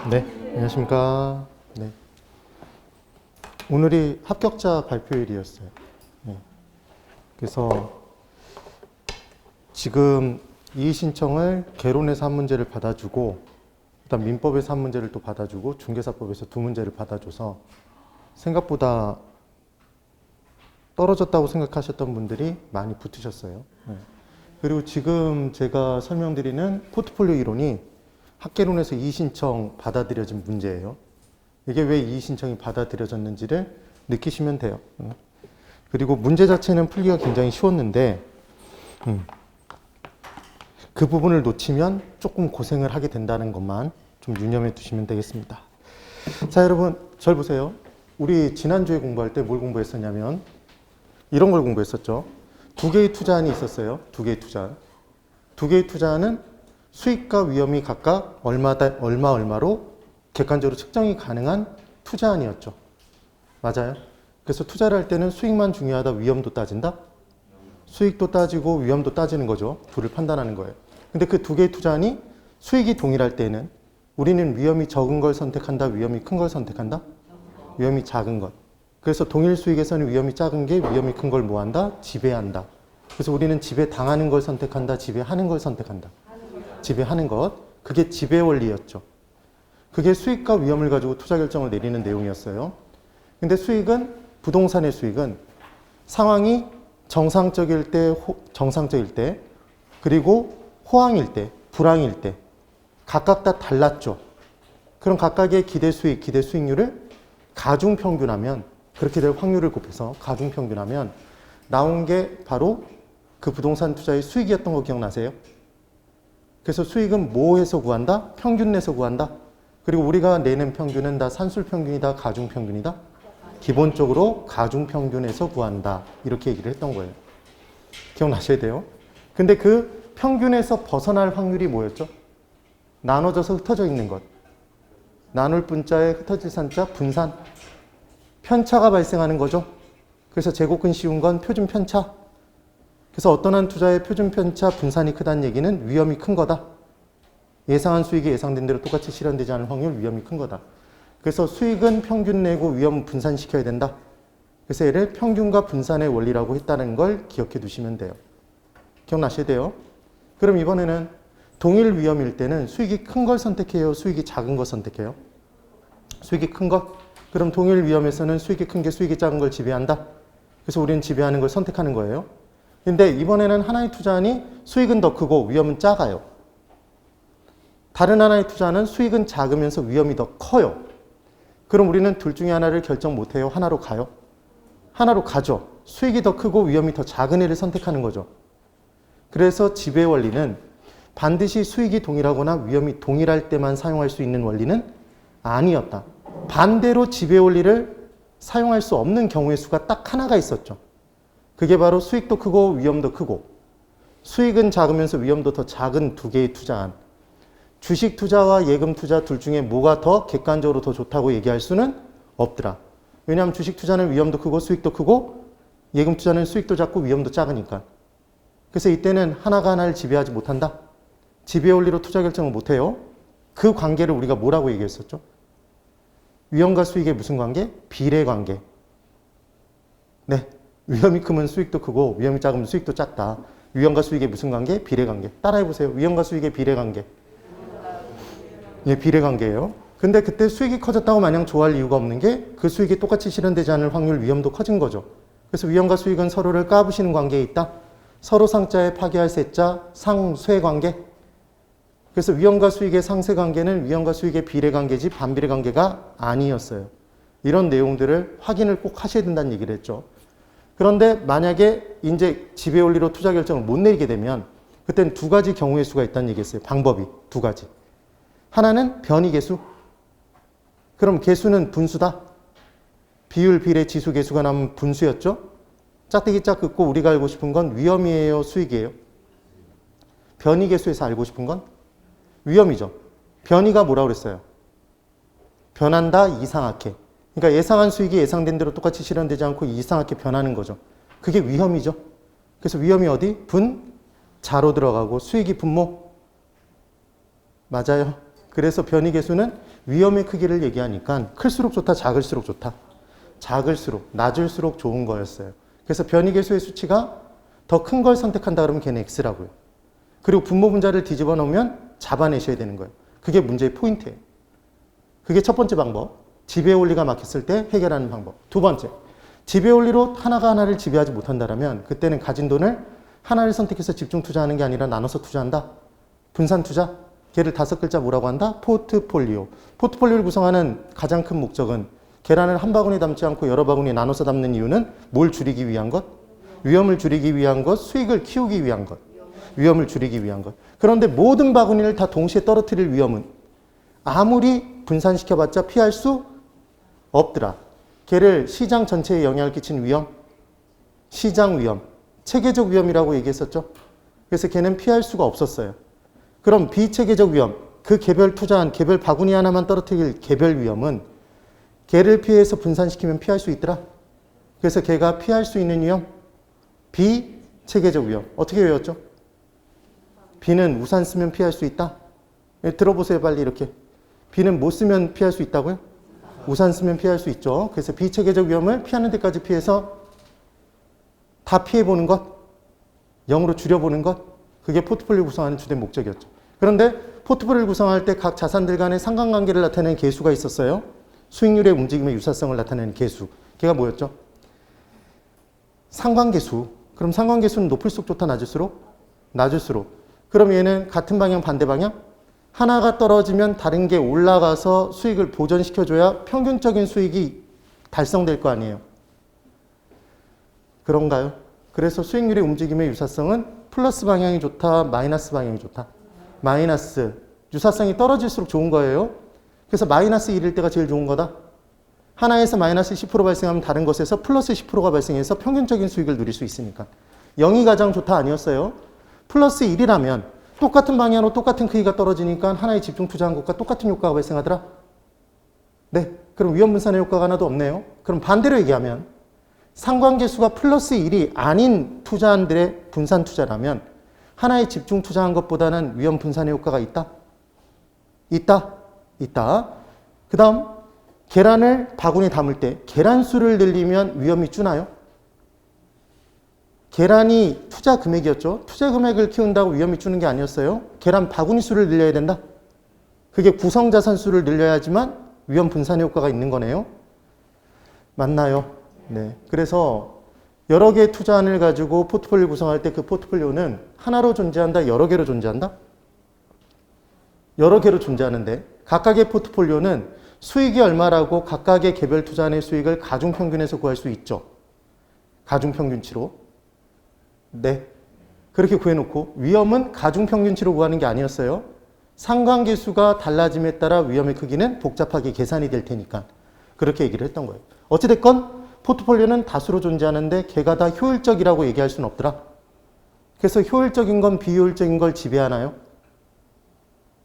네, 안녕하십니까. 네. 오늘이 합격자 발표일이었어요. 네. 그래서 지금 이의 신청을 개론에서 한 문제를 받아주고, 그다음 민법에서 한 문제를 또 받아주고, 중개사법에서 두 문제를 받아줘서 생각보다 떨어졌다고 생각하셨던 분들이 많이 붙으셨어요. 네. 그리고 지금 제가 설명드리는 포트폴리오 이론이 학개론에서 이의 신청 받아들여진 문제예요. 이게 왜 이의 신청이 받아들여졌는지를 느끼시면 돼요. 그리고 문제 자체는 풀기가 굉장히 쉬웠는데 그 부분을 놓치면 조금 고생을 하게 된다는 것만 좀 유념해 두시면 되겠습니다. 자, 여러분 절 보세요. 우리 지난주에 공부할 때 뭘 공부했었냐면 이런 걸 공부했었죠. 두 개의 투자안이 있었어요. 두 개의 투자안. 두 개의 투자안은 수익과 위험이 각각 얼마로 객관적으로 측정이 가능한 투자안이었죠. 맞아요. 그래서 투자를 할 때는 수익만 중요하다, 위험도 따진다? 수익도 따지고 위험도 따지는 거죠. 둘을 판단하는 거예요. 근데 그 두 개의 투자안이 수익이 동일할 때는 우리는 위험이 적은 걸 선택한다, 위험이 큰 걸 선택한다? 위험이 작은 것. 그래서 동일 수익에서는 위험이 작은 게 위험이 큰 걸 뭐 한다? 지배한다. 그래서 우리는 지배당하는 걸 선택한다, 지배하는 걸 선택한다. 지배하는 것. 그게 지배 원리였죠. 그게 수익과 위험을 가지고 투자 결정을 내리는 내용이었어요. 근데 수익은, 부동산의 수익은 상황이 정상적일 때, 그리고 호황일 때, 불황일 때 각각 다 달랐죠. 그럼 각각의 기대 수익, 기대 수익률을 가중평균하면, 그렇게 될 확률을 곱해서 가중평균하면 나온 게 바로 그 부동산 투자의 수익이었던 거 기억나세요? 그래서 수익은 뭐에서 구한다? 평균 내서 구한다. 그리고 우리가 내는 평균은 다 산술평균이다, 가중평균이다? 기본적으로 가중평균에서 구한다. 이렇게 얘기를 했던 거예요. 기억나셔야 돼요. 근데 그 평균에서 벗어날 확률이 뭐였죠? 나눠져서 흩어져 있는 것. 나눌 분자에 흩어질 산자, 분산. 편차가 발생하는 거죠. 그래서 제곱근 씌운 건 표준 편차. 그래서 어떤 한 투자의 표준 편차 분산이 크다는 얘기는 위험이 큰 거다. 예상한 수익이 예상된 대로 똑같이 실현되지 않을 확률, 위험이 큰 거다. 그래서 수익은 평균 내고 위험 분산시켜야 된다. 그래서 얘를 평균과 분산의 원리라고 했다는 걸 기억해 두시면 돼요. 기억나셔야 돼요. 그럼 이번에는 동일 위험일 때는 수익이 큰 걸 선택해요? 수익이 작은 걸 선택해요? 수익이 큰 것? 그럼 동일 위험에서는 수익이 큰 게 수익이 작은 걸 지배한다. 그래서 우리는 지배하는 걸 선택하는 거예요. 근데 이번에는 하나의 투자안이 수익은 더 크고 위험은 작아요. 다른 하나의 투자는 수익은 작으면서 위험이 더 커요. 그럼 우리는 둘 중에 하나를 결정 못해요? 하나로 가요? 하나로 가죠. 수익이 더 크고 위험이 더 작은 애를 선택하는 거죠. 그래서 지배 원리는 반드시 수익이 동일하거나 위험이 동일할 때만 사용할 수 있는 원리는 아니었다. 반대로 지배 원리를 사용할 수 없는 경우의 수가 딱 하나가 있었죠. 그게 바로 수익도 크고 위험도 크고 수익은 작으면서 위험도 더 작은 두 개의 투자안. 주식 투자와 예금 투자 둘 중에 뭐가 더 객관적으로 더 좋다고 얘기할 수는 없더라. 왜냐하면 주식 투자는 위험도 크고 수익도 크고 예금 투자는 수익도 작고 위험도 작으니까. 그래서 이때는 하나가 하나를 지배하지 못한다. 지배 원리로 투자 결정을 못해요. 그 관계를 우리가 뭐라고 얘기했었죠? 위험과 수익의 무슨 관계? 비례 관계. 네. 위험이 크면 수익도 크고 위험이 작으면 수익도 작다. 위험과 수익의 무슨 관계? 비례 관계. 따라해보세요. 위험과 수익의 비례 관계. 예, 비례 관계예요. 근데 그때 수익이 커졌다고 마냥 좋아할 이유가 없는 게 그 수익이 똑같이 실현되지 않을 확률, 위험도 커진 거죠. 그래서 위험과 수익은 서로를 까부시는 관계에 있다. 서로 상자에 파괴할 세자, 상쇄 관계. 그래서 위험과 수익의 상쇄 관계는 위험과 수익의 비례 관계지 반비례 관계가 아니었어요. 이런 내용들을 확인을 꼭 하셔야 된다는 얘기를 했죠. 그런데 만약에 이제 지배 원리로 투자 결정을 못 내리게 되면 그때는 두 가지 경우의 수가 있다는 얘기했어요. 방법이 두 가지. 하나는 변이 계수. 그럼 계수는 분수다. 비율, 비례, 지수, 계수가 나오면 분수였죠. 짝대기 짝 긋고 우리가 알고 싶은 건 위험이에요, 수익이에요? 변이 계수에서 알고 싶은 건 위험이죠. 변이가 뭐라고 그랬어요? 변한다, 이상하게. 그러니까 예상한 수익이 예상된 대로 똑같이 실현되지 않고 이상하게 변하는 거죠. 그게 위험이죠. 그래서 위험이 어디? 분, 자로 들어가고 수익이 분모. 맞아요. 그래서 변이계수는 위험의 크기를 얘기하니까 클수록 좋다, 작을수록 좋다. 작을수록, 낮을수록 좋은 거였어요. 그래서 변이계수의 수치가 더 큰 걸 선택한다 그러면 걔는 X라고요. 그리고 분모 분자를 뒤집어 놓으면 잡아내셔야 되는 거예요. 그게 문제의 포인트예요. 그게 첫 번째 방법. 지배 원리가 막혔을 때 해결하는 방법. 두 번째, 지배 원리로 하나가 하나를 지배하지 못한다면 그때는 가진 돈을 하나를 선택해서 집중 투자하는 게 아니라 나눠서 투자한다. 분산 투자. 걔를 5글자 뭐라고 한다? 포트폴리오. 포트폴리오를 구성하는 가장 큰 목적은 계란을 한 바구니 담지 않고 여러 바구니 나눠서 담는 이유는 뭘 줄이기 위한 것? 위험을 줄이기 위한 것, 수익을 키우기 위한 것. 위험을 줄이기 위한 것. 그런데 모든 바구니를 다 동시에 떨어뜨릴 위험은 아무리 분산시켜봤자 피할 수 없더라. 걔를 시장 전체에 영향을 끼치는 위험, 시장 위험, 체계적 위험이라고 얘기했었죠. 그래서 걔는 피할 수가 없었어요. 그럼 비체계적 위험, 그 개별 투자한 개별 바구니 하나만 떨어뜨릴 개별 위험은 걔를 피해서 분산시키면 피할 수 있더라. 그래서 걔가 피할 수 있는 위험, 비체계적 위험. 어떻게 외웠죠? 비는 우산 쓰면 피할 수 있다. 들어보세요, 빨리 이렇게. 비는 못 쓰면 피할 수 있다고요? 우산 쓰면 피할 수 있죠. 그래서 비체계적 위험을 피하는 데까지 피해서 다 피해보는 것, 0으로 줄여보는 것, 그게 포트폴리오 구성하는 주된 목적이었죠. 그런데 포트폴리오를 구성할 때 각 자산들 간의 상관관계를 나타내는 계수가 있었어요. 수익률의 움직임의 유사성을 나타내는 계수. 걔가 뭐였죠? 상관계수. 그럼 상관계수는 높을수록 좋다, 낮을수록? 낮을수록. 그럼 얘는 같은 방향, 반대 방향? 하나가 떨어지면 다른 게 올라가서 수익을 보전시켜줘야 평균적인 수익이 달성될 거 아니에요. 그런가요? 그래서 수익률의 움직임의 유사성은 플러스 방향이 좋다, 마이너스 방향이 좋다. 마이너스. 유사성이 떨어질수록 좋은 거예요. 그래서 마이너스 1일 때가 제일 좋은 거다. 하나에서 마이너스 10% 발생하면 다른 것에서 플러스 10%가 발생해서 평균적인 수익을 누릴 수 있으니까. 0이 가장 좋다 아니었어요. 플러스 1이라면 똑같은 방향으로 똑같은 크기가 떨어지니까 하나에 집중 투자한 것과 똑같은 효과가 발생하더라. 네, 그럼 위험 분산의 효과가 하나도 없네요. 그럼 반대로 얘기하면 상관계수가 플러스 1이 아닌 투자한들의 분산 투자라면 하나에 집중 투자한 것보다는 위험 분산의 효과가 있다? 있다. 그 다음 계란을 바구니에 담을 때 계란 수를 늘리면 위험이 줄나요? 계란이 투자 금액이었죠. 투자 금액을 키운다고 위험이 주는 게 아니었어요. 계란 바구니 수를 늘려야 된다. 그게 구성 자산 수를 늘려야지만 위험 분산의 효과가 있는 거네요. 맞나요? 네. 그래서 여러 개의 투자안을 가지고 포트폴리오 구성할 때 그 포트폴리오는 하나로 존재한다, 여러 개로 존재한다? 여러 개로 존재하는데 각각의 포트폴리오는 수익이 얼마라고 각각의 개별 투자안의 수익을 가중평균에서 구할 수 있죠. 가중평균치로. 네. 그렇게 구해놓고 위험은 가중평균치로 구하는 게 아니었어요. 상관계수가 달라짐에 따라 위험의 크기는 복잡하게 계산이 될 테니까 그렇게 얘기를 했던 거예요. 어찌됐건 포트폴리오는 다수로 존재하는데 걔가 다 효율적이라고 얘기할 수는 없더라. 그래서 효율적인 건 비효율적인 걸 지배하나요?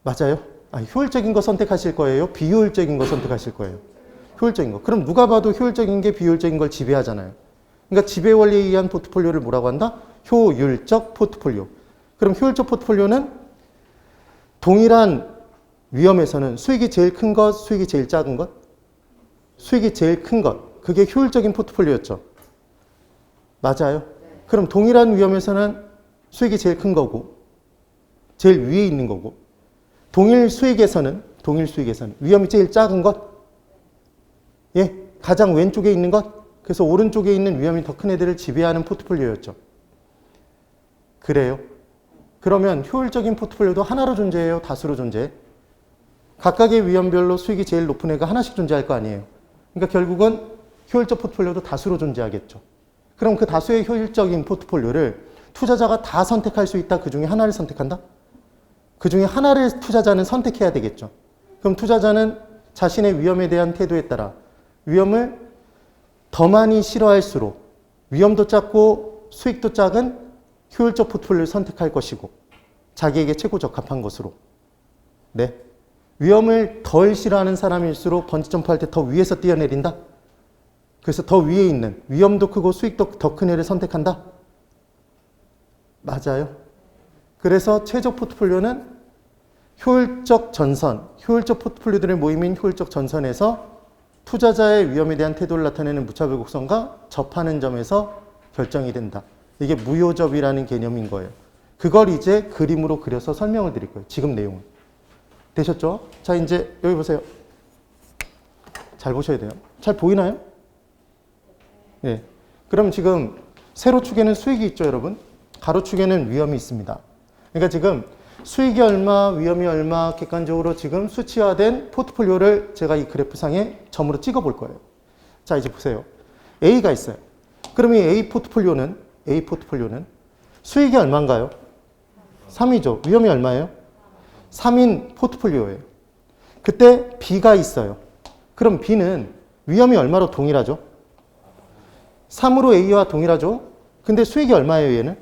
맞아요? 효율적인 거 선택하실 거예요? 비효율적인 거 선택하실 거예요? 효율적인 거. 그럼 누가 봐도 효율적인 게 비효율적인 걸 지배하잖아요. 그러니까 지배 원리에 의한 포트폴리오를 뭐라고 한다? 효율적 포트폴리오. 그럼 효율적 포트폴리오는 동일한 위험에서는 수익이 제일 큰 것, 수익이 제일 작은 것? 수익이 제일 큰 것. 그게 효율적인 포트폴리오였죠. 맞아요. 그럼 동일한 위험에서는 수익이 제일 큰 거고 제일 위에 있는 거고 동일 수익에서는 위험이 제일 작은 것? 예, 가장 왼쪽에 있는 것? 그래서 오른쪽에 있는 위험이 더 큰 애들을 지배하는 포트폴리오였죠. 그래요. 그러면 효율적인 포트폴리오도 하나로 존재해요? 다수로 존재해? 각각의 위험별로 수익이 제일 높은 애가 하나씩 존재할 거 아니에요. 그러니까 결국은 효율적 포트폴리오도 다수로 존재하겠죠. 그럼 그 다수의 효율적인 포트폴리오를 투자자가 다 선택할 수 있다? 그 중에 하나를 선택한다? 그 중에 하나를 투자자는 선택해야 되겠죠. 그럼 투자자는 자신의 위험에 대한 태도에 따라 위험을 더 많이 싫어할수록 위험도 작고 수익도 작은 효율적 포트폴리오를 선택할 것이고 자기에게 최고 적합한 것으로. 네. 위험을 덜 싫어하는 사람일수록 번지점프할 때 더 위에서 뛰어내린다. 그래서 더 위에 있는 위험도 크고 수익도 더 큰 애를 선택한다. 맞아요. 그래서 최적 포트폴리오는 효율적 전선, 효율적 포트폴리오들의 모임인 효율적 전선에서 투자자의 위험에 대한 태도를 나타내는 무차별 곡선과 접하는 점에서 결정이 된다. 이게 무효접이라는 개념인 거예요. 그걸 이제 그림으로 그려서 설명을 드릴 거예요. 지금 내용은. 되셨죠? 자, 이제 여기 보세요. 잘 보셔야 돼요. 잘 보이나요? 네. 그럼 지금 세로축에는 수익이 있죠, 여러분? 가로축에는 위험이 있습니다. 그러니까 지금 수익이 얼마, 위험이 얼마 객관적으로 지금 수치화된 포트폴리오를 제가 이 그래프상에 점으로 찍어 볼 거예요. 자, 이제 보세요. A가 있어요. 그럼 이 A 포트폴리오는 수익이 얼마인가요? 3이죠. 위험이 얼마예요? 3인 포트폴리오예요. 그때 B가 있어요. 그럼 B는 위험이 얼마로 동일하죠? 3으로 A와 동일하죠? 근데 수익이 얼마예요, 얘는?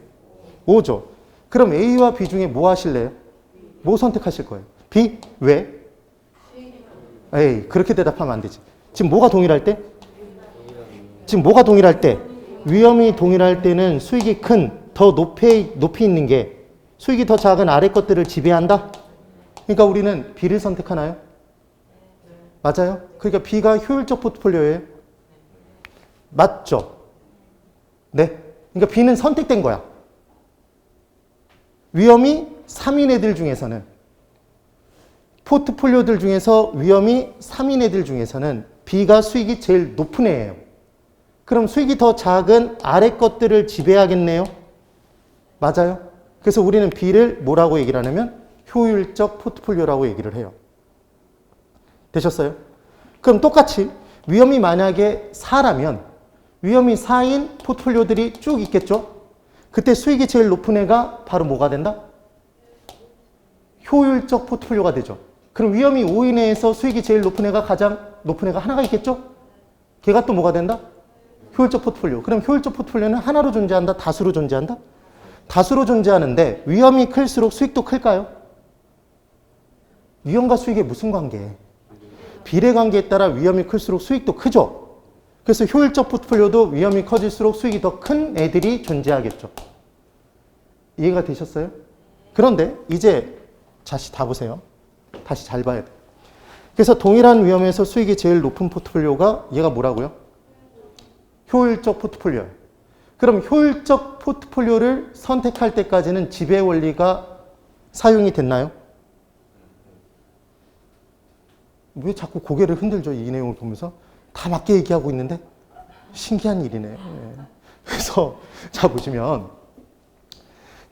5죠. 그럼 A와 B 중에 뭐 하실래요? 뭐 선택하실 거예요? B? 왜? 에이, 그렇게 대답하면 안 되지. 지금 뭐가 동일할 때? 지금 뭐가 동일할 때? 위험이 동일할 때는 수익이 큰, 더 높이 있는 게 수익이 더 작은 아래 것들을 지배한다? 그러니까 우리는 B를 선택하나요? 맞아요? 그러니까 B가 효율적 포트폴리오예요? 맞죠? 네. 그러니까 B는 선택된 거야. 위험이 3인 애들 중에서는 포트폴리오들 중에서 위험이 3인 애들 중에서는 B가 수익이 제일 높은 애예요. 그럼 수익이 더 작은 아래 것들을 지배하겠네요. 맞아요. 그래서 우리는 B를 뭐라고 얘기를 하냐면 효율적 포트폴리오라고 얘기를 해요. 되셨어요? 그럼 똑같이 위험이 만약에 4라면 위험이 4인 포트폴리오들이 쭉 있겠죠? 그때 수익이 제일 높은 애가 바로 뭐가 된다? 효율적 포트폴리오가 되죠. 그럼 위험이 5인 애에서 수익이 제일 높은 애가 가장 높은 애가 하나가 있겠죠? 걔가 또 뭐가 된다? 효율적 포트폴리오. 그럼 효율적 포트폴리오는 하나로 존재한다? 다수로 존재한다? 다수로 존재하는데 위험이 클수록 수익도 클까요? 위험과 수익의 무슨 관계? 비례 관계에 따라 위험이 클수록 수익도 크죠? 그래서 효율적 포트폴리오도 위험이 커질수록 수익이 더 큰 애들이 존재하겠죠. 이해가 되셨어요? 그런데 이제 다시 다 보세요. 다시 잘 봐야 돼요. 그래서 동일한 위험에서 수익이 제일 높은 포트폴리오가 얘가 뭐라고요? 효율적 포트폴리오예요. 그럼 효율적 포트폴리오를 선택할 때까지는 지배 원리가 사용이 됐나요? 왜 자꾸 고개를 흔들죠? 이 내용을 보면서. 다 맞게 얘기하고 있는데 신기한 일이네. 그래서 자 보시면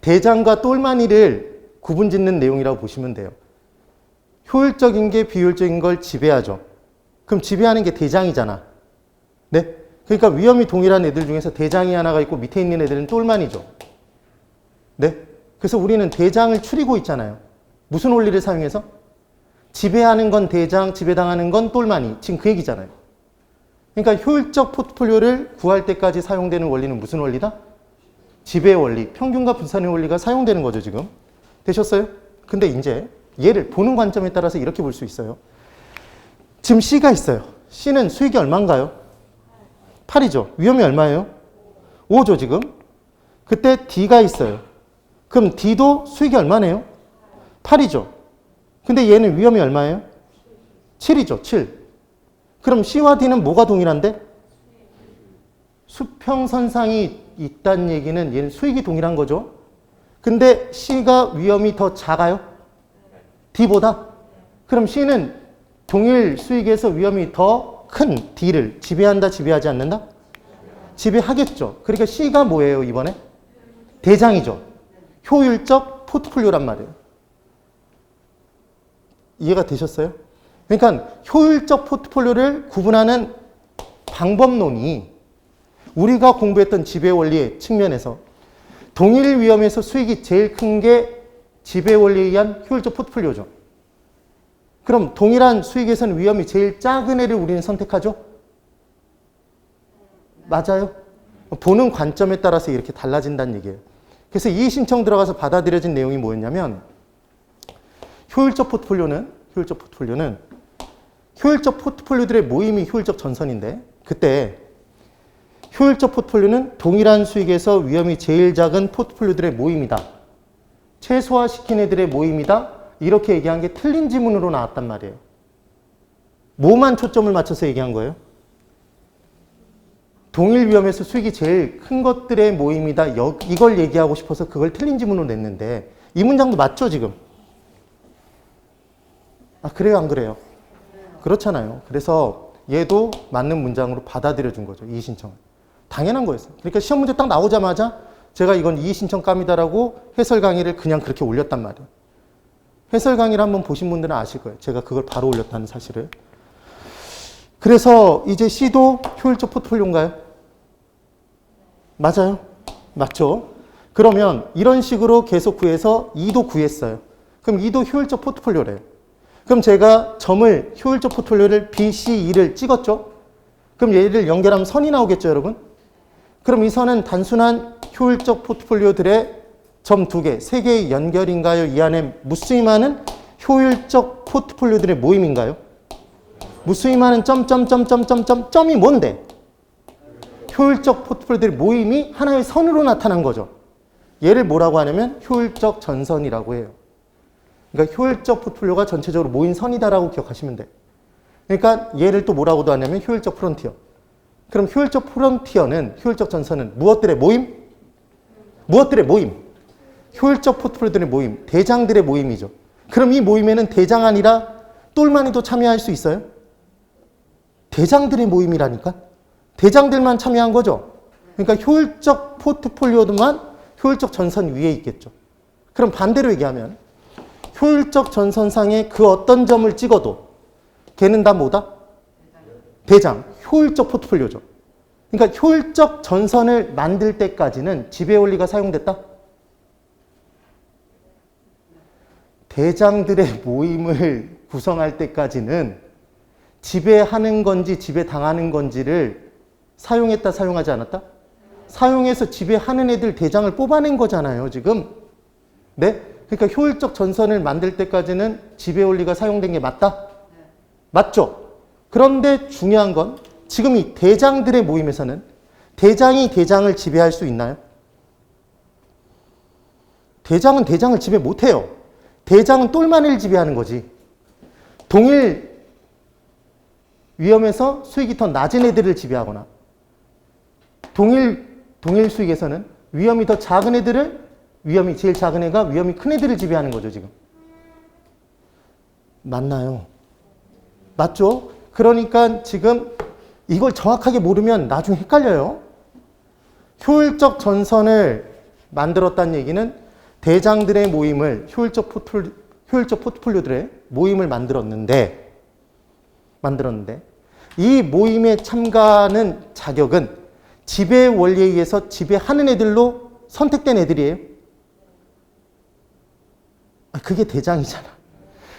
대장과 똘마니를 구분짓는 내용이라고 보시면 돼요. 효율적인 게 비효율적인 걸 지배하죠. 그럼 지배하는 게 대장이잖아. 네? 그러니까 위험이 동일한 애들 중에서 대장이 하나가 있고 밑에 있는 애들은 똘마니죠. 네? 그래서 우리는 대장을 추리고 있잖아요. 무슨 원리를 사용해서? 지배하는 건 대장, 지배당하는 건 똘마니. 지금 그 얘기잖아요. 그러니까 효율적 포트폴리오를 구할 때까지 사용되는 원리는 무슨 원리다? 지배 원리, 평균과 분산의 원리가 사용되는 거죠, 지금. 되셨어요? 근데 이제 얘를 보는 관점에 따라서 이렇게 볼 수 있어요. 지금 C가 있어요. C는 수익이 얼마인가요? 8이죠. 위험이 얼마예요? 5죠, 지금. 그때 D가 있어요. 그럼 D도 수익이 얼마네요? 8이죠. 근데 얘는 위험이 얼마예요? 7이죠, 7. 그럼 C와 D는 뭐가 동일한데? 수평선상이 있다는 얘기는 얘는 수익이 동일한 거죠. 근데 C가 위험이 더 작아요? D보다? 그럼 C는 동일 수익에서 위험이 더 큰 D를 지배한다, 지배하지 않는다? 지배하겠죠. 그러니까 C가 뭐예요, 이번에? 대장이죠. 효율적 포트폴리오란 말이에요. 이해가 되셨어요? 그러니까 효율적 포트폴리오를 구분하는 방법론이 우리가 공부했던 지배 원리의 측면에서 동일 위험에서 수익이 제일 큰 게 지배 원리에 의한 효율적 포트폴리오죠. 그럼 동일한 수익에서는 위험이 제일 작은 애를 우리는 선택하죠? 맞아요? 보는 관점에 따라서 이렇게 달라진다는 얘기예요. 그래서 이의 신청 들어가서 받아들여진 내용이 뭐였냐면 효율적 포트폴리오는 효율적 포트폴리오들의 모임이 효율적 전선인데 그때 효율적 포트폴리오는 동일한 수익에서 위험이 제일 작은 포트폴리오들의 모임이다. 최소화시킨 애들의 모임이다. 이렇게 얘기한 게 틀린 지문으로 나왔단 말이에요. 뭐만 초점을 맞춰서 얘기한 거예요? 동일 위험에서 수익이 제일 큰 것들의 모임이다. 이걸 얘기하고 싶어서 그걸 틀린 지문으로 냈는데 이 문장도 맞죠 지금? 아 그래요 안 그래요? 그렇잖아요. 그래서 얘도 맞는 문장으로 받아들여 준 거죠. 이의 신청을. 당연한 거였어요. 그러니까 시험 문제 딱 나오자마자 제가 이건 이의 신청 감이다라고 해설 강의를 그냥 그렇게 올렸단 말이에요. 해설 강의를 한번 보신 분들은 아실 거예요. 제가 그걸 바로 올렸다는 사실을. 그래서 이제 C도 효율적 포트폴리오인가요? 맞아요. 맞죠? 그러면 이런 식으로 계속 구해서 2도 구했어요. 그럼 2도 효율적 포트폴리오래요. 그럼 제가 점을 효율적 포트폴리오를 B, C, E를 찍었죠? 그럼 얘를 연결하면 선이 나오겠죠, 여러분? 그럼 이 선은 단순한 효율적 포트폴리오들의 점 2개, 3개의 연결인가요? 이 안에 무수히많은 효율적 포트폴리오들의 모임인가요? 무수히많은 점이 뭔데? 효율적 포트폴리오들의 모임이 하나의 선으로 나타난 거죠. 얘를 뭐라고 하냐면 효율적 전선이라고 해요. 그러니까 효율적 포트폴리오가 전체적으로 모인 선이다라고 기억하시면 돼요. 그러니까 얘를 또 뭐라고도 하냐면 효율적 프론티어. 그럼 효율적 프론티어는, 효율적 전선은 무엇들의 모임? 무엇들의 모임? 효율적 포트폴리오들의 모임, 대장들의 모임이죠. 그럼 이 모임에는 대장 아니라 똘마니도 참여할 수 있어요? 대장들의 모임이라니까? 대장들만 참여한 거죠. 그러니까 효율적 포트폴리오만 효율적 전선 위에 있겠죠. 그럼 반대로 얘기하면 효율적 전선상에 그 어떤 점을 찍어도 걔는 다 뭐다? 대장, 효율적 포트폴리오죠. 그러니까 효율적 전선을 만들 때까지는 지배 원리가 사용됐다? 대장들의 모임을 구성할 때까지는 지배하는 건지 지배당하는 건지를 사용했다, 사용하지 않았다? 사용해서 지배하는 애들 대장을 뽑아낸 거잖아요, 지금. 네? 그러니까 효율적 전선을 만들 때까지는 지배 원리가 사용된 게 맞다? 맞죠? 그런데 중요한 건 지금 이 대장들의 모임에서는 대장이 대장을 지배할 수 있나요? 대장은 대장을 지배 못해요. 대장은 똘마니를 지배하는 거지. 동일 위험에서 수익이 더 낮은 애들을 지배하거나 동일 수익에서는 위험이 더 작은 애들을, 위험이 제일 작은 애가 위험이 큰 애들을 지배하는 거죠, 지금. 맞나요? 맞죠? 그러니까 지금 이걸 정확하게 모르면 나중에 헷갈려요. 효율적 전선을 만들었다는 얘기는 대장들의 모임을, 효율적 포트폴리오들의 모임을 만들었는데 이 모임에 참가하는 자격은 지배 원리에 의해서 지배하는 애들로 선택된 애들이에요. 그게 대장이잖아.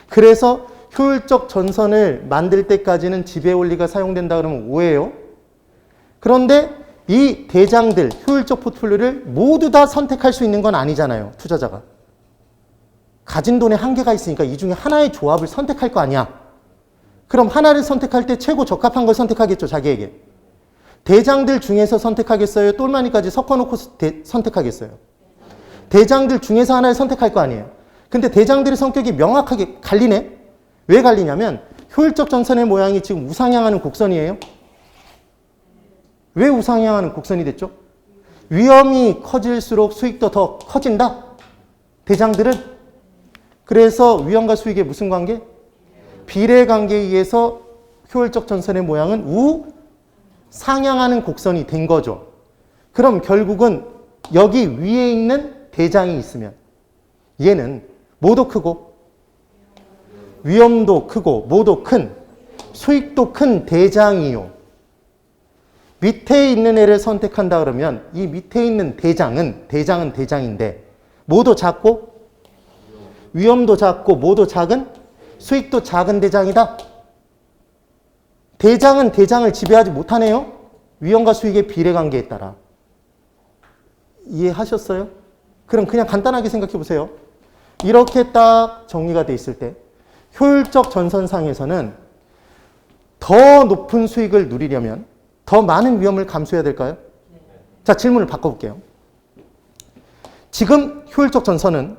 그래서 효율적 전선을 만들 때까지는 지배 원리가 사용된다 그러면 오해예요. 그런데 이 대장들, 효율적 포트폴리오를 모두 다 선택할 수 있는 건 아니잖아요, 투자자가. 가진 돈에 한계가 있으니까 이 중에 하나의 조합을 선택할 거 아니야. 그럼 하나를 선택할 때 최고 적합한 걸 선택하겠죠, 자기에게. 대장들 중에서 선택하겠어요? 똘마니까지 섞어놓고 선택하겠어요? 대장들 중에서 하나를 선택할 거 아니에요. 근데 대장들의 성격이 명확하게 갈리네? 왜 갈리냐면 효율적 전선의 모양이 지금 우상향하는 곡선이에요. 왜 우상향하는 곡선이 됐죠? 위험이 커질수록 수익도 더 커진다? 대장들은? 그래서 위험과 수익의 무슨 관계? 비례 관계에 의해서 효율적 전선의 모양은 우상향하는 곡선이 된 거죠. 그럼 결국은 여기 위에 있는 대장이 있으면 얘는 뭐도 크고 위험도 크고 뭐도 큰 수익도 큰 대장이요. 밑에 있는 애를 선택한다 그러면 이 밑에 있는 대장은 대장인데 뭐도 작고 위험도 작고 뭐도 작은 수익도 작은 대장이다. 대장은 대장을 지배하지 못하네요. 위험과 수익의 비례관계에 따라. 이해하셨어요? 그럼 그냥 간단하게 생각해 보세요. 이렇게 딱 정리가 돼 있을 때 효율적 전선상에서는 더 높은 수익을 누리려면 더 많은 위험을 감수해야 될까요? 자, 질문을 바꿔볼게요. 지금 효율적 전선은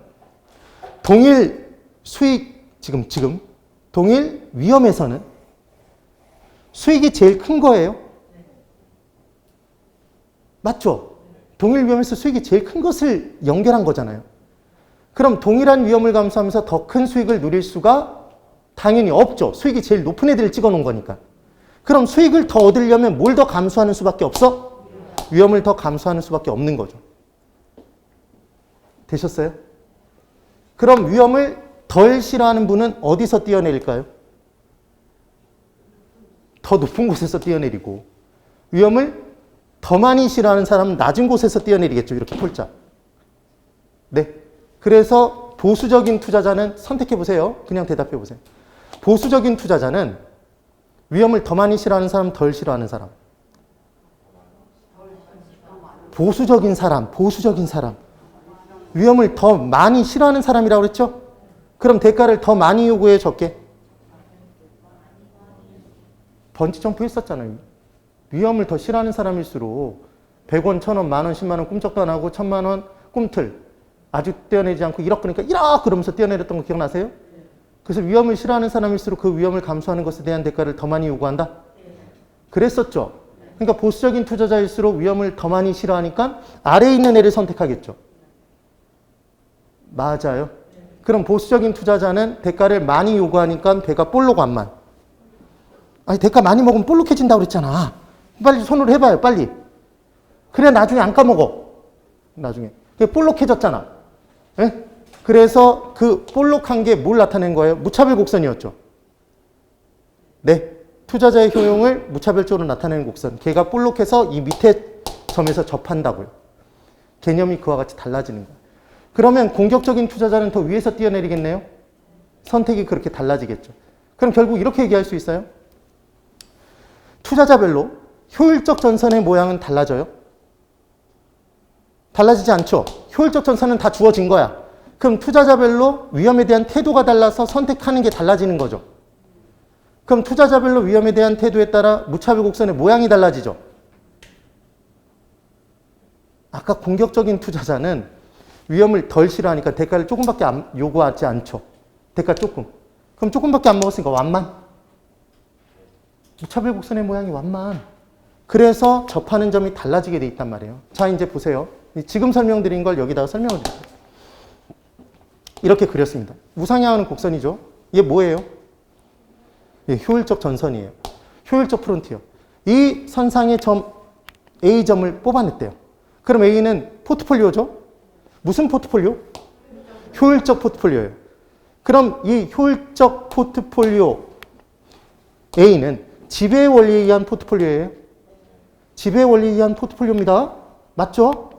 동일 수익, 지금 동일 위험에서는 수익이 제일 큰 거예요. 맞죠? 동일 위험에서 수익이 제일 큰 것을 연결한 거잖아요. 그럼 동일한 위험을 감수하면서 더 큰 수익을 누릴 수가 당연히 없죠. 수익이 제일 높은 애들을 찍어 놓은 거니까. 그럼 수익을 더 얻으려면 뭘 더 감수하는 수밖에 없어? 위험을 더 감수하는 수밖에 없는 거죠. 되셨어요? 그럼 위험을 덜 싫어하는 분은 어디서 뛰어내릴까요? 더 높은 곳에서 뛰어내리고, 위험을 더 많이 싫어하는 사람은 낮은 곳에서 뛰어내리겠죠. 이렇게 폴짝. 네. 그래서 보수적인 투자자는 선택해 보세요. 그냥 대답해 보세요. 보수적인 투자자는 위험을 더 많이 싫어하는 사람, 덜 싫어하는 사람. 보수적인 사람. 위험을 더 많이 싫어하는 사람이라고 그랬죠? 그럼 대가를 더 많이 요구해, 적게? 번지점프 했었잖아요. 위험을 더 싫어하는 사람일수록 100원, 1000원, 만원, 10만원 꿈쩍도 안 하고 1000만원 꿈틀 아주 뛰어내지 않고 1억 그러니까 1억 그러면서 뛰어내렸던 거 기억나세요? 그래서 위험을 싫어하는 사람일수록 그 위험을 감수하는 것에 대한 대가를 더 많이 요구한다? 그랬었죠. 그러니까 보수적인 투자자일수록 위험을 더 많이 싫어하니까 아래에 있는 애를 선택하겠죠. 맞아요. 그럼 보수적인 투자자는 대가를 많이 요구하니까 배가 볼록 완만. 아니 대가 많이 먹으면 볼록해진다고 그랬잖아. 빨리 손으로 해봐요. 빨리. 그래 나중에 안 까먹어. 나중에. 볼록해졌잖아. 네? 그래서 그 볼록한 게 뭘 나타낸 거예요? 무차별 곡선이었죠. 네. 투자자의 효용을 무차별적으로 나타내는 곡선. 걔가 볼록해서 이 밑에 점에서 접한다고요. 개념이 그와 같이 달라지는 거예요. 그러면 공격적인 투자자는 더 위에서 뛰어내리겠네요. 선택이 그렇게 달라지겠죠. 그럼 결국 이렇게 얘기할 수 있어요. 투자자별로 효율적 전선의 모양은 달라져요? 달라지지 않죠? 효율적 전선은 다 주어진 거야. 그럼 투자자별로 위험에 대한 태도가 달라서 선택하는 게 달라지는 거죠. 그럼 투자자별로 위험에 대한 태도에 따라 무차별 곡선의 모양이 달라지죠. 아까 공격적인 투자자는 위험을 덜 싫어하니까 대가를 조금밖에 요구하지 않죠. 대가 조금. 그럼 조금밖에 안 먹었으니까 완만. 무차별 곡선의 모양이 완만. 그래서 접하는 점이 달라지게 돼 있단 말이에요. 자, 이제 보세요. 지금 설명드린 걸 여기다가 설명을 드릴게요. 이렇게 그렸습니다. 우상향하는 곡선이죠. 이게 뭐예요? 효율적 전선이에요. 효율적 프론티어. 이 선상의 점 A점을 뽑아냈대요. 그럼 A는 포트폴리오죠? 무슨 포트폴리오? 효율적 포트폴리오예요. 그럼 이 효율적 포트폴리오 A는 지배의 원리에 의한 포트폴리오예요. 지배의 원리에 의한 포트폴리오입니다. 맞죠?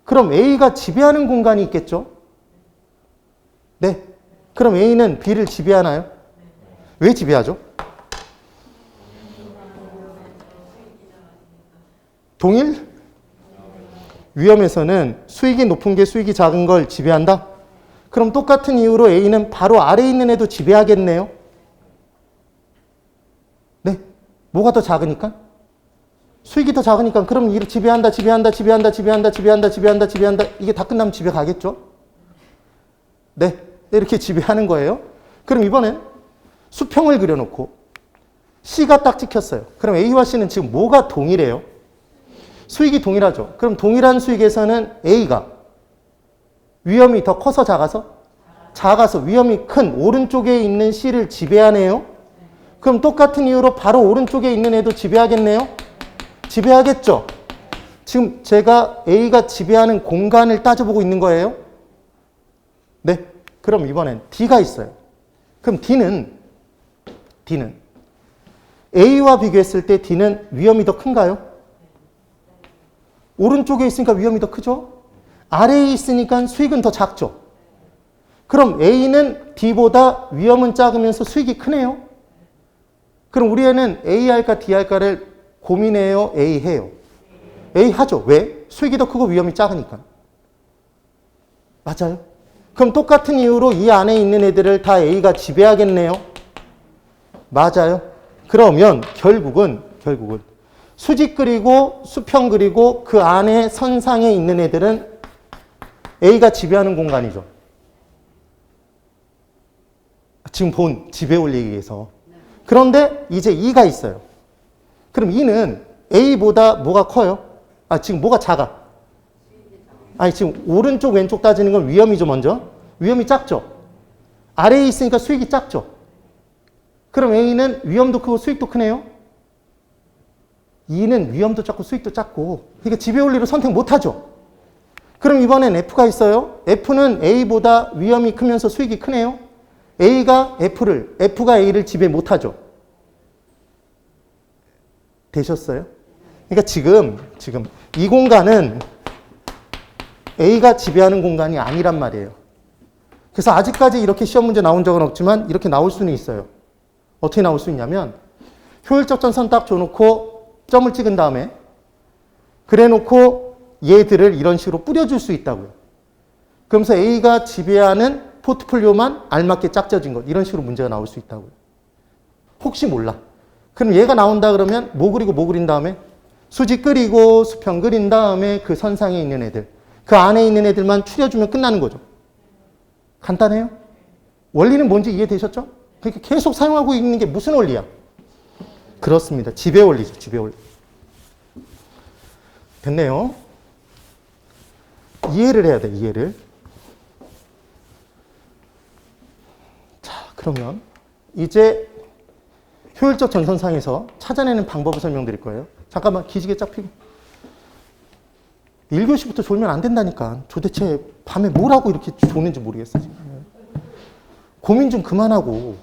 그럼 A가 지배하는 공간이 있겠죠? 네. 그럼 A는 B를 지배하나요? 왜 지배하죠? 동일? 위험에서는 수익이 높은 게 수익이 작은 걸 지배한다? 그럼 똑같은 이유로 A는 바로 아래에 있는 애도 지배하겠네요? 네. 뭐가 더 작으니까? 수익이 더 작으니까 그럼 이를 지배한다. 이게 다 끝나면 집에 가겠죠? 네. 이렇게 지배하는 거예요. 그럼 이번엔 수평을 그려놓고 C가 딱 찍혔어요. 그럼 A와 C는 지금 뭐가 동일해요? 수익이 동일하죠. 그럼 동일한 수익에서는 A가 위험이 더 커서 작아서? 작아서 위험이 큰 오른쪽에 있는 C를 지배하네요. 그럼 똑같은 이유로 바로 오른쪽에 있는 애도 지배하겠네요. 지배하겠죠. 지금 제가 A가 지배하는 공간을 따져보고 있는 거예요. 네. 그럼 이번엔 D가 있어요. 그럼 D는 A와 비교했을 때 D는 위험이 더 큰가요? 오른쪽에 있으니까 위험이 더 크죠? 아래에 있으니까 수익은 더 작죠? 그럼 A는 D보다 위험은 작으면서 수익이 크네요? 그럼 우리 애는 A 할까 D 할까를 고민해요? A 해요? A 하죠. 왜? 수익이 더 크고 위험이 작으니까. 맞아요? 그럼 똑같은 이유로 이 안에 있는 애들을 다 A가 지배하겠네요? 맞아요. 그러면 결국은 수직 그리고 수평 그리고 그 안에 선상에 있는 애들은 A가 지배하는 공간이죠. 지금 본 지배 원리에 의해서. 그런데 이제 E가 있어요. 그럼 E는 A보다 뭐가 커요? 지금 뭐가 작아? 지금 오른쪽 왼쪽 따지는 건 위험이죠, 먼저. 위험이 작죠. 아래에 있으니까 수익이 작죠. 그럼 A는 위험도 크고 수익도 크네요. E는 위험도 작고 수익도 작고, 그러니까 지배 원리로 선택 못하죠. 그럼 이번엔 F가 있어요. F는 A보다 위험이 크면서 수익이 크네요. F가 A를 지배 못하죠. 되셨어요? 그러니까 지금 이 공간은 A가 지배하는 공간이 아니란 말이에요. 그래서 아직까지 이렇게 시험 문제 나온 적은 없지만 이렇게 나올 수는 있어요. 어떻게 나올 수 있냐면 효율적 전선 딱 줘놓고 점을 찍은 다음에 그래놓고 얘들을 이런 식으로 뿌려줄 수 있다고요. 그러면서 A가 지배하는 포트폴리오만 알맞게 짝져진 것, 이런 식으로 문제가 나올 수 있다고요. 혹시 몰라. 그럼 얘가 나온다 그러면 뭐 그리고 뭐 그린 다음에 수직 그리고 수평 그린 다음에 그 선상에 있는 애들, 그 안에 있는 애들만 추려주면 끝나는 거죠. 간단해요? 원리는 뭔지 이해되셨죠? 그러니까 계속 사용하고 있는 게 무슨 원리야? 그렇습니다. 지배 원리죠. 지배 원리. 됐네요. 이해를 해야 돼. 이해를. 자, 그러면 이제 효율적 전선상에서 찾아내는 방법을 설명드릴 거예요. 잠깐만 기지개 쫙 펴고. 1교시부터 졸면 안 된다니까. 도대체 밤에 뭘 하고 이렇게 조는지 모르겠어. 지금. 고민 좀 그만하고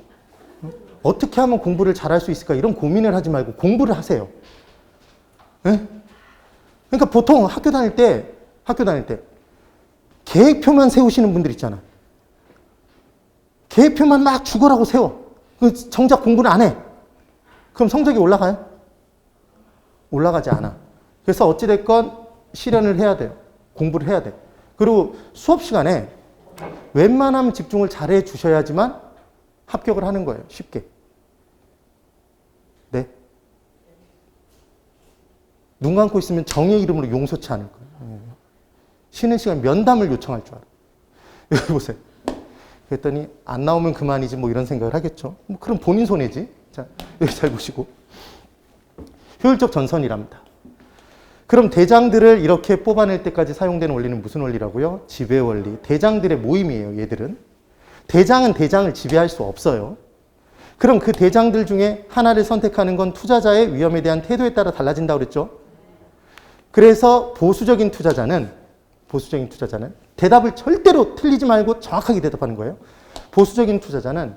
어떻게 하면 공부를 잘할 수 있을까 이런 고민을 하지 말고 공부를 하세요. 네? 그러니까 보통 학교 다닐 때 계획표만 세우시는 분들 있잖아. 계획표만 막 죽어라고 세워. 정작 공부는 안 해. 그럼 성적이 올라가요? 올라가지 않아. 그래서 어찌됐건 실현을 해야 돼요. 공부를 해야 돼. 그리고 수업 시간에 웬만하면 집중을 잘해 주셔야지만 합격을 하는 거예요. 쉽게. 네. 눈 감고 있으면 정의 이름으로 용서치 않을 거예요. 쉬는 시간 면담을 요청할 줄 알아요. 여기 보세요. 그랬더니 안 나오면 그만이지 뭐 이런 생각을 하겠죠. 그럼 본인 손해지. 자, 여기 잘 보시고. 효율적 전선이랍니다. 그럼 대장들을 이렇게 뽑아낼 때까지 사용되는 원리는 무슨 원리라고요? 지배 원리. 대장들의 모임이에요, 얘들은. 대장은 대장을 지배할 수 없어요. 그럼 그 대장들 중에 하나를 선택하는 건 투자자의 위험에 대한 태도에 따라 달라진다고 그랬죠? 그래서 보수적인 투자자는 대답을 절대로 틀리지 말고 정확하게 대답하는 거예요. 보수적인 투자자는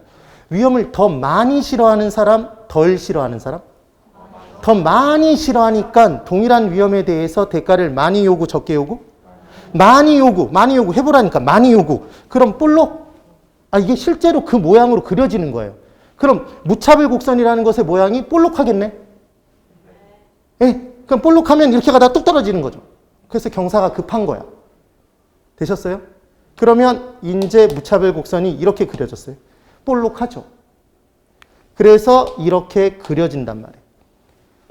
위험을 더 많이 싫어하는 사람, 덜 싫어하는 사람? 더 많이 싫어하니까 동일한 위험에 대해서 대가를 많이 요구, 적게 요구? 많이 요구 해보라니까 많이 요구. 그럼 볼록? 이게 실제로 그 모양으로 그려지는 거예요. 그럼 무차별 곡선이라는 것의 모양이 볼록하겠네? 예, 그럼 볼록하면 이렇게 가다가 뚝 떨어지는 거죠. 그래서 경사가 급한 거야. 되셨어요? 그러면 이제 무차별 곡선이 이렇게 그려졌어요. 볼록하죠. 그래서 이렇게 그려진단 말이에요.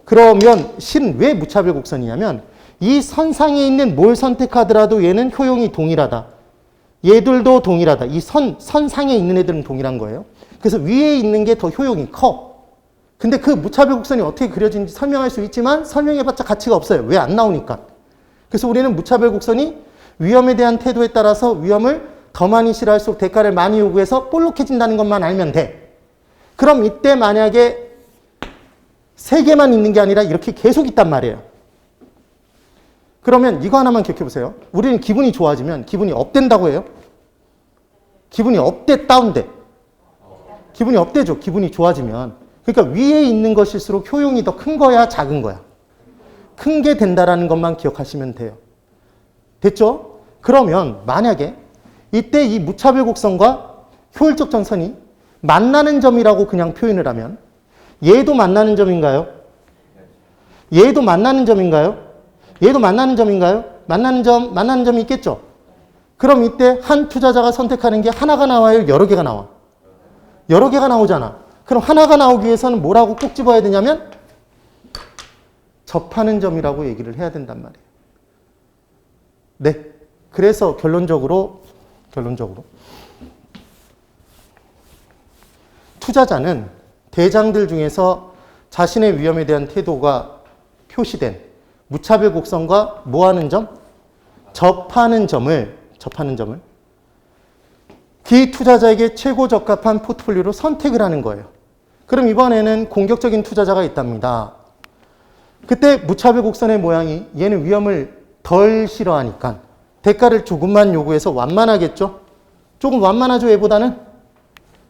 그러면 실은 왜 무차별 곡선이냐면 이 선상에 있는 뭘 선택하더라도 얘는 효용이 동일하다. 얘들도 동일하다. 이 선상에 있는 애들은 동일한 거예요. 그래서 위에 있는 게 더 효용이 커. 근데 그 무차별 곡선이 어떻게 그려지는지 설명할 수 있지만 설명해봤자 가치가 없어요. 왜 안 나오니까. 그래서 우리는 무차별 곡선이 위험에 대한 태도에 따라서 위험을 더 많이 싫어할수록 대가를 많이 요구해서 볼록해진다는 것만 알면 돼. 그럼 이때 만약에 3개만 있는 게 아니라 이렇게 계속 있단 말이에요. 그러면 이거 하나만 기억해 보세요. 우리는 기분이 좋아지면 기분이 업된다고 해요. 기분이 업돼, 다운돼. 기분이 업되죠. 기분이 좋아지면. 그러니까 위에 있는 것일수록 효용이 더 큰 거야, 작은 거야? 큰 게 된다라는 것만 기억하시면 돼요. 됐죠? 그러면 만약에 이때 이 무차별 곡선과 효율적 전선이 만나는 점이라고 그냥 표현을 하면 얘도 만나는 점인가요? 얘도 만나는 점인가요? 얘도 만나는 점인가요? 만나는 점이 있겠죠? 그럼 이때 한 투자자가 선택하는 게 하나가 나와요? 여러 개가 나와? 여러 개가 나오잖아. 그럼 하나가 나오기 위해서는 뭐라고 꼭 집어야 되냐면 접하는 점이라고 얘기를 해야 된단 말이에요. 네. 그래서 결론적으로 투자자는 대장들 중에서 자신의 위험에 대한 태도가 표시된 무차별 곡선과 뭐 하는 점? 접하는 점을 기 투자자에게 최고 적합한 포트폴리오로 선택을 하는 거예요. 그럼 이번에는 공격적인 투자자가 있답니다. 그때 무차별 곡선의 모양이 얘는 위험을 덜 싫어하니까 대가를 조금만 요구해서 완만하겠죠? 조금 완만하죠, 얘보다는?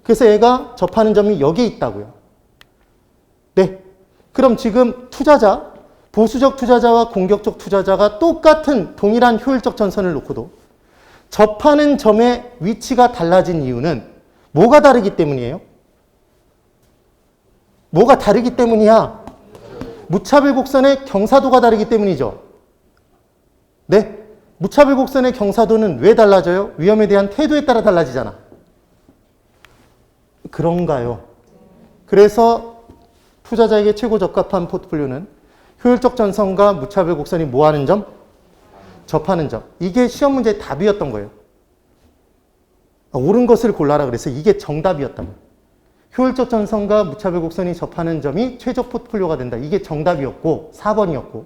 그래서 얘가 접하는 점이 여기에 있다고요. 네. 그럼 지금 투자자, 보수적 투자자와 공격적 투자자가 똑같은 동일한 효율적 전선을 놓고도 접하는 점의 위치가 달라진 이유는 뭐가 다르기 때문이에요? 뭐가 다르기 때문이야? 무차별 곡선의 경사도가 다르기 때문이죠. 네. 무차별 곡선의 경사도는 왜 달라져요? 위험에 대한 태도에 따라 달라지잖아. 그런가요? 그래서 투자자에게 최고 적합한 포트폴리오는 효율적 전선과 무차별 곡선이 뭐 하는 점? 접하는 점. 이게 시험 문제의 답이었던 거예요. 옳은 것을 골라라 그래서 이게 정답이었단 말이에요. 효율적 전선과 무차별 곡선이 접하는 점이 최적 포트폴리오가 된다. 이게 정답이었고 4번이었고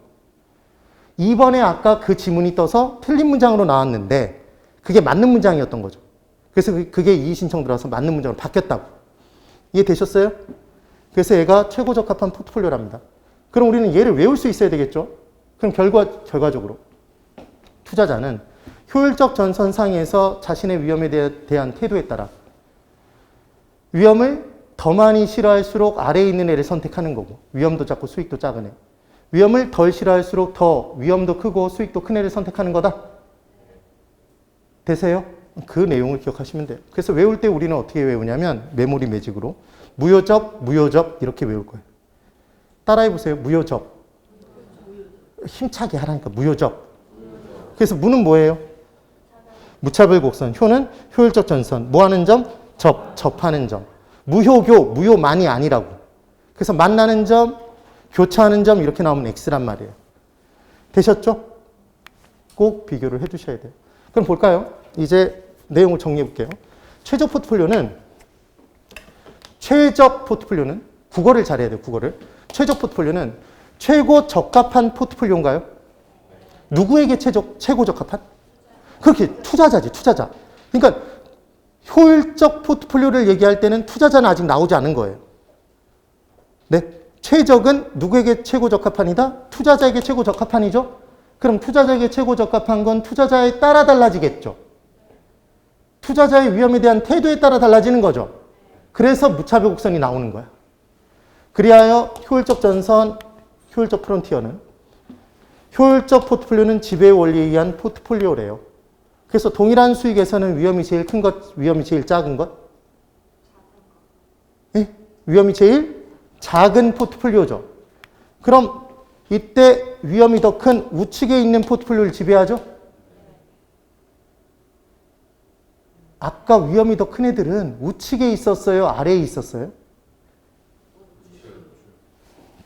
2번에 아까 그 지문이 떠서 틀린 문장으로 나왔는데 그게 맞는 문장이었던 거죠. 그래서 그게 이의 신청 들어와서 맞는 문장으로 바뀌었다고. 이해되셨어요? 그래서 얘가 최고 적합한 포트폴리오랍니다. 그럼 우리는 얘를 외울 수 있어야 되겠죠? 그럼 결과적으로 투자자는 효율적 전선상에서 자신의 위험에 대한 태도에 따라 위험을 더 많이 싫어할수록 아래에 있는 애를 선택하는 거고 위험도 작고 수익도 작은 애. 위험을 덜 싫어할수록 더 위험도 크고 수익도 큰 애를 선택하는 거다. 되세요? 그 내용을 기억하시면 돼요. 그래서 외울 때 우리는 어떻게 외우냐면 메모리 매직으로 무효접, 무효접 이렇게 외울 거예요. 따라해보세요. 무효접. 힘차게 하라니까 무효접. 그래서 무는 뭐예요? 무차별 곡선. 효는 효율적 전선. 뭐 하는 점? 접하는 점. 무효교, 무효만이 아니라고. 그래서 만나는 점, 교차하는 점 이렇게 나오면 X란 말이에요. 되셨죠? 꼭 비교를 해두셔야 돼요. 그럼 볼까요? 이제 내용을 정리해 볼게요. 최적 포트폴리오는 국어를 잘해야 돼요. 국어를. 최적 포트폴리오는 최고 적합한 포트폴리오인가요? 누구에게 최고 적합한? 그렇게 투자자지, 투자자. 그러니까 효율적 포트폴리오를 얘기할 때는 투자자는 아직 나오지 않은 거예요. 네. 최적은 누구에게 최고 적합한이다? 투자자에게 최고 적합한이죠? 그럼 투자자에게 최고 적합한 건 투자자에 따라 달라지겠죠. 투자자의 위험에 대한 태도에 따라 달라지는 거죠. 그래서 무차별 곡선이 나오는 거야. 그리하여 효율적 전선, 효율적 프론티어는 효율적 포트폴리오는 지배의 원리에 의한 포트폴리오래요. 그래서 동일한 수익에서는 위험이 제일 큰 것, 위험이 제일 작은 것? 네? 위험이 제일 작은 포트폴리오죠. 그럼 이때 위험이 더 큰 우측에 있는 포트폴리오를 지배하죠? 아까 위험이 더 큰 애들은 우측에 있었어요? 아래에 있었어요?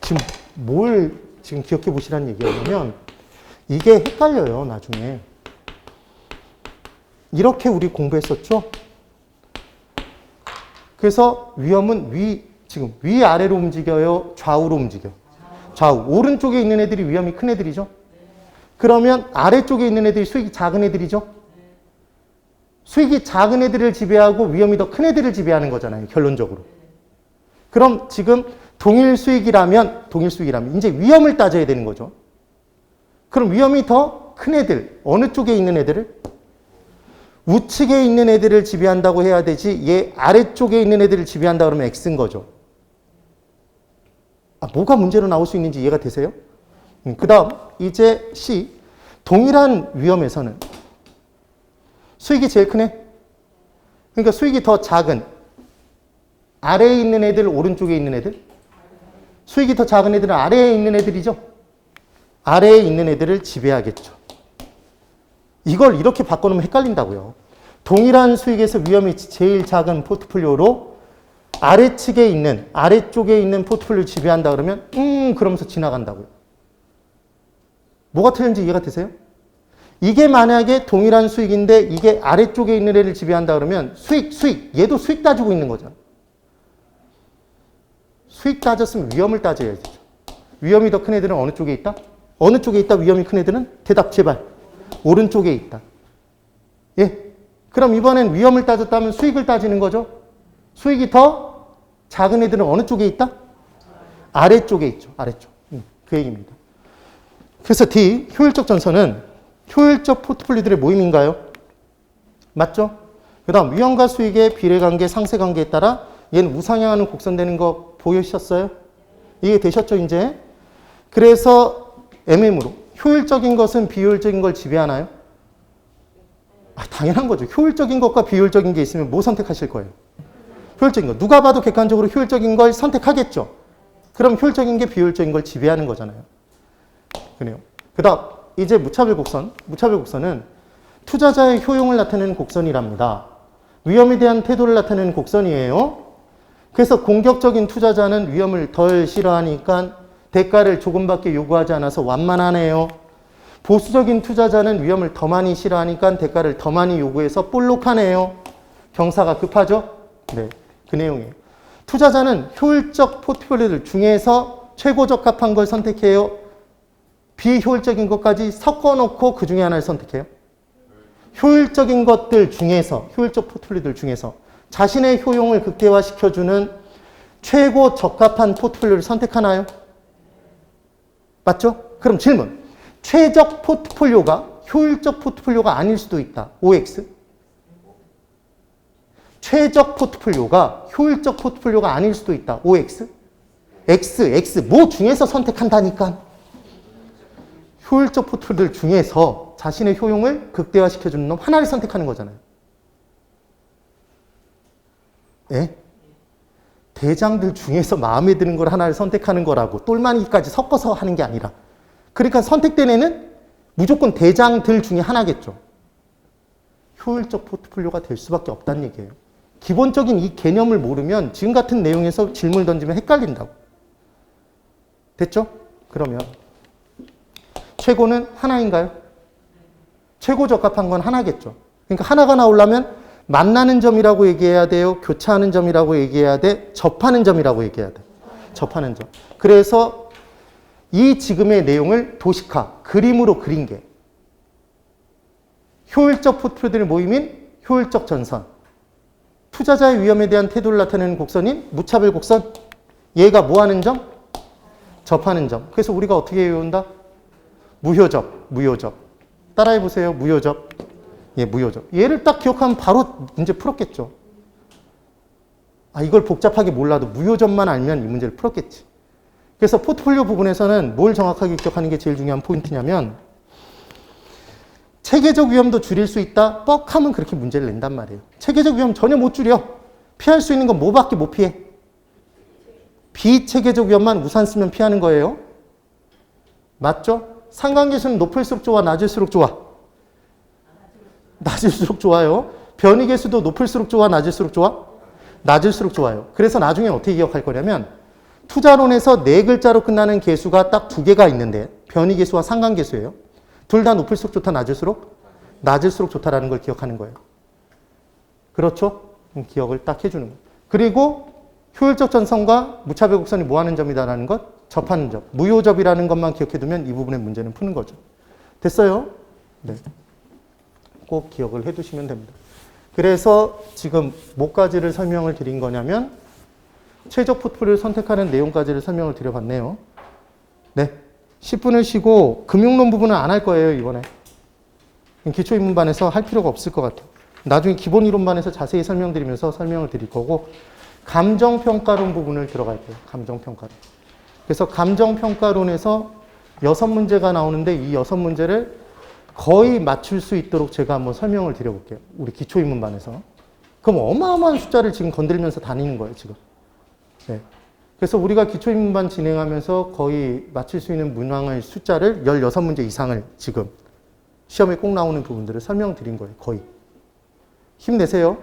지금 뭘 지금 기억해 보시라는 얘기냐면 이게 헷갈려요, 나중에. 이렇게 우리 공부했었죠? 그래서 위험은 지금 위아래로 움직여요? 좌우로 움직여? 좌우. 오른쪽에 있는 애들이 위험이 큰 애들이죠? 그러면 아래쪽에 있는 애들이 수익이 작은 애들이죠? 수익이 작은 애들을 지배하고 위험이 더 큰 애들을 지배하는 거잖아요, 결론적으로. 그럼 지금 동일 수익이라면 이제 위험을 따져야 되는 거죠. 그럼 위험이 더 큰 애들, 어느 쪽에 있는 애들을? 우측에 있는 애들을 지배한다고 해야 되지 얘 아래쪽에 있는 애들을 지배한다 그러면 X인 거죠. 뭐가 문제로 나올 수 있는지 이해가 되세요? 그 다음 이제 C. 동일한 위험에서는 수익이 제일 큰 애? 그러니까 수익이 더 작은 아래에 있는 애들, 오른쪽에 있는 애들? 수익이 더 작은 애들은 아래에 있는 애들이죠? 아래에 있는 애들을 지배하겠죠. 이걸 이렇게 바꿔놓으면 헷갈린다고요. 동일한 수익에서 위험이 제일 작은 포트폴리오로 아래쪽에 있는 포트폴리오를 지배한다 그러면 그러면서 지나간다고요. 뭐가 틀린지 이해가 되세요? 이게 만약에 동일한 수익인데 이게 아래쪽에 있는 애를 지배한다 그러면 수익 얘도 수익 따지고 있는 거잖아. 수익 따졌으면 위험을 따져야 되죠. 위험이 더 큰 애들은 어느 쪽에 있다? 어느 쪽에 있다? 위험이 큰 애들은? 대답 제발. 오른쪽에 있다. 예. 그럼 이번엔 위험을 따졌다면 수익을 따지는 거죠. 수익이 더 작은 애들은 어느 쪽에 있다? 아래쪽에 있죠. 아래쪽. 그 얘기입니다. 그래서 D, 효율적 전선은 효율적 포트폴리오들의 모임인가요? 맞죠? 그 다음 위험과 수익의 비례관계, 상쇄관계에 따라 얘는 우상향하는 곡선되는 거 보이셨어요? 이해 되셨죠 이제? 그래서 MM으로 효율적인 것은 비효율적인 걸 지배하나요? 당연한 거죠. 효율적인 것과 비효율적인 게 있으면 뭐 선택하실 거예요? 효율적인 거. 누가 봐도 객관적으로 효율적인 걸 선택하겠죠. 그럼 효율적인 게 비효율적인 걸 지배하는 거잖아요. 그래요. 그 다음 이제 무차별 곡선. 무차별 곡선은 투자자의 효용을 나타내는 곡선이랍니다. 위험에 대한 태도를 나타내는 곡선이에요. 그래서 공격적인 투자자는 위험을 덜 싫어하니까 대가를 조금밖에 요구하지 않아서 완만하네요. 보수적인 투자자는 위험을 더 많이 싫어하니까 대가를 더 많이 요구해서 볼록하네요. 경사가 급하죠? 네, 그 내용이에요. 투자자는 효율적 포트폴리오들 중에서 최고 적합한 걸 선택해요. 비효율적인 것까지 섞어놓고 그 중에 하나를 선택해요. 효율적인 것들 중에서, 효율적 포트폴리오들 중에서 자신의 효용을 극대화시켜주는 최고 적합한 포트폴리오를 선택하나요? 맞죠? 그럼 질문. 최적 포트폴리오가 효율적 포트폴리오가 아닐 수도 있다. OX. 최적 포트폴리오가 효율적 포트폴리오가 아닐 수도 있다. OX. X. 뭐 중에서 선택한다니까. 효율적 포트폴리오들 중에서 자신의 효용을 극대화시켜주는 놈 하나를 선택하는 거잖아요. 예? 대장들 중에서 마음에 드는 걸 하나를 선택하는 거라고 똘마니까지 섞어서 하는 게 아니라 그러니까 선택된 애는 무조건 대장들 중에 하나겠죠. 효율적 포트폴리오가 될 수밖에 없다는 얘기예요. 기본적인 이 개념을 모르면 지금 같은 내용에서 질문을 던지면 헷갈린다고. 됐죠? 그러면 최고는 하나인가요? 최고 적합한 건 하나겠죠. 그러니까 하나가 나오려면 만나는 점이라고 얘기해야 돼요? 교차하는 점이라고 얘기해야 돼? 접하는 점이라고 얘기해야 돼? 접하는 점. 그래서 이 지금의 내용을 도식화, 그림으로 그린 게 효율적 포트폴리오들의 모임인 효율적 전선. 투자자의 위험에 대한 태도를 나타내는 곡선인 무차별 곡선. 얘가 뭐 하는 점? 접하는 점. 그래서 우리가 어떻게 외운다? 무효접. 따라해보세요. 무효접. 예, 무효접. 얘를 딱 기억하면 바로 문제 풀었겠죠. 이걸 복잡하게 몰라도 무효접만 알면 이 문제를 풀었겠지. 그래서 포트폴리오 부분에서는 뭘 정확하게 기억하는 게 제일 중요한 포인트냐면 체계적 위험도 줄일 수 있다? 뻑하면 그렇게 문제를 낸단 말이에요. 체계적 위험 전혀 못 줄여. 피할 수 있는 건 뭐밖에 못 피해? 비체계적 위험만 우산 쓰면 피하는 거예요. 맞죠? 상관계수는 높을수록 좋아, 낮을수록 좋아? 낮을수록 좋아요. 변이계수도 높을수록 좋아, 낮을수록 좋아? 낮을수록 좋아요. 그래서 나중에 어떻게 기억할 거냐면 투자론에서 4글자로 끝나는 계수가 딱 2개가 있는데 변이계수와 상관계수예요. 둘 다 높을수록 좋다, 낮을수록 좋다라는 걸 기억하는 거예요. 그렇죠? 기억을 딱 해주는 거예요. 그리고 효율적 전선과 무차별 곡선이 뭐 하는 점이다라는 것? 접하는 점. 무효접이라는 것만 기억해두면 이 부분의 문제는 푸는 거죠. 됐어요? 네. 꼭 기억을 해두시면 됩니다. 그래서 지금 뭐까지를 설명을 드린 거냐면 최적 포트폴리오를 선택하는 내용까지를 설명을 드려봤네요. 네. 10분을 쉬고 금융론 부분은 안 할 거예요, 이번에. 기초입문반에서 할 필요가 없을 것 같아요. 나중에 기본이론반에서 자세히 설명드리면서 설명을 드릴 거고 감정평가론 부분을 들어갈게요. 감정평가론. 그래서 감정평가론에서 6문제가 나오는데 이 6문제를 거의 맞출 수 있도록 제가 한번 설명을 드려볼게요. 우리 기초입문반에서. 그럼 어마어마한 숫자를 지금 건드리면서 다니는 거예요, 지금. 네. 그래서 우리가 기초입문반 진행하면서 거의 맞출 수 있는 문항의 숫자를 16문제 이상을 지금 시험에 꼭 나오는 부분들을 설명드린 거예요, 거의. 힘내세요.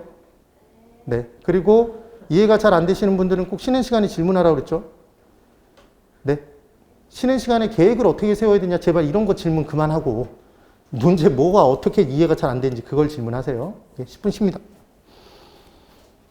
네. 그리고 이해가 잘 안 되시는 분들은 꼭 쉬는 시간에 질문하라고 그랬죠? 네. 쉬는 시간에 계획을 어떻게 세워야 되냐, 제발 이런 거 질문 그만하고 문제 뭐가 어떻게 이해가 잘 안 되는지 그걸 질문하세요. 네, 10분 쉽니다.